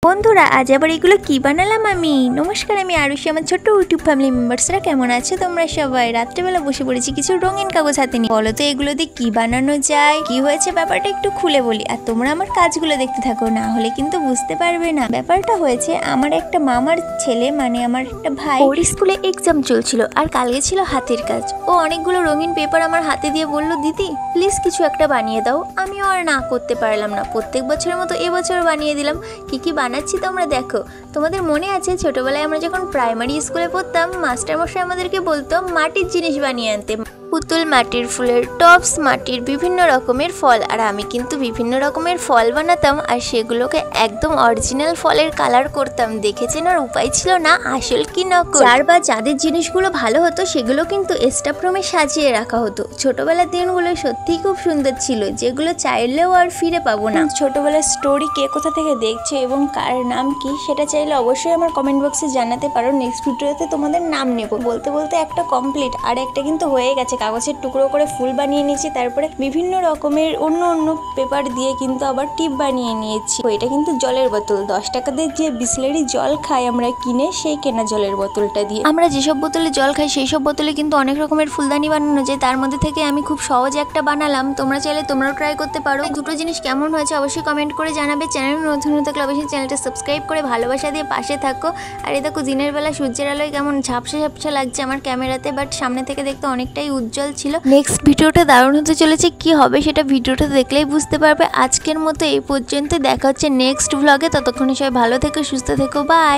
বন্ধুরা আজ আবার এগুলো কি বানালাম আমি। নমস্কার, আমি আরুষি। আমার ছোট্ট ইউটিউব ফ্যামিলি মেম্বার্সরা কেমন আছে তোমরা সবাই? রাত্রেবেলা বসে পড়েছি কিছু রঙিন কাগজ হাতে নিয়ে। বলো তো এগুলো দিয়ে কি বানানো যায়, কি হয়েছে ব্যাপারটা একটু খুলে বলি, আর তোমরা আমার কাজগুলো দেখতে থাকো, না হলে কিন্তু বুঝতে পারবে না। ব্যাপারটা হয়েছে, আমার একটা মামার ছেলে, মানে আমার একটা ভাই, ওর স্কুলে এক্সাম চলছিল আর কালকে ছিল হাতের কাজ। ও অনেকগুলো রঙিন পেপার আমার হাতে দিয়ে বলল, দিদি প্লিজ কিছু একটা বানিয়ে দাও। আমিও আর না করতে পারলাম না, প্রত্যেক বছরের মতো এবছর বানিয়ে দিলাম। কি বানাচ্ছি তোমরা দেখো। তোমাদের মনে আছে ছোটবেলায় আমরা যখন প্রাইমারি স্কুলে পড়তাম, মাস্টারমশাই আমাদেরকে বলতো মাটির জিনিস বানিয়ে আনতে, পুতুল মাটির ফুলের টপস, মাটির বিভিন্ন রকমের ফল। আর আমি কিন্তু বিভিন্ন রকমের ফল বানাতাম আর সেগুলোকে একদম অরিজিনাল ফলের কালার করতাম। দেখেছেন, আর উপায় ছিল না আসল কি নকল। যার বা যাদের জিনিসগুলো ভালো হতো সেগুলো কিন্তু স্টাফ রুমে সাজিয়ে রাখা হতো। ছোটবেলার দিনগুলো সত্যিই খুব সুন্দর ছিল, যেগুলো চাইলেও আর ফিরে পাবো না। ছোটবেলার স্টোরি কে কোথা থেকে দেখছো এবং কার নাম কি সেটা চাইলে অবশ্যই আমার কমেন্ট বক্সে জানাতে পারো। নেক্সট ভিডিওতে তোমাদের নাম নেব। বলতে বলতে একটা কমপ্লিট, আর একটা কিন্তু হয়ে গেছে। কাগজের টুকরো করে ফুল বানিয়ে নিয়েছি, তারপরে বিভিন্ন রকমের অন্য পেপার দিয়ে কিন্তু আবার টিপ বানিয়ে নিয়েছি। এটা কিন্তু জলের বোতল, 10 টাকা দিয়ে যে বিসলেরি জল খাই আমরা কিনে, সেই কেনা জলের বোতলটা দিয়ে। আমরা যেসব বোতলে জল খাই সেই সব বোতলে কিন্তু অনেক রকমের ফুলদানি বানানো যায়। তার মধ্যে থেকে আমি খুব সহজে একটা বানালাম। তোমরা চাইলে তোমরাও ট্রাই করতে পারো। দুটো জিনিস কেমন হয়েছে অবশ্যই কমেন্ট করে জানাবে। চ্যানেল নতুন হয়ে থাকলে অবশ্যই চ্যানেলটা সাবস্ক্রাইব করে ভালোবাসা দিয়ে পাশে থাকো। আর এই দেখো দিনের বেলা সূর্যের আলোয় কেমন ঝাপসা লাগছে আমার ক্যামেরাতে, বাট সামনে থেকে দেখতে অনেকটাই উজ্জ্বল ছিল। নেক্সট ভিডিওটা দারুণ হতে চলেছে, কি হবে সেটা ভিডিওটা দেখলেই বুঝতে পারবে। আজকের মতো এই পর্যন্ত, দেখা হচ্ছে নেক্সট ভ্লগে। ততক্ষণে সবাই ভালো থেকো, সুস্থ থেকো, বাই।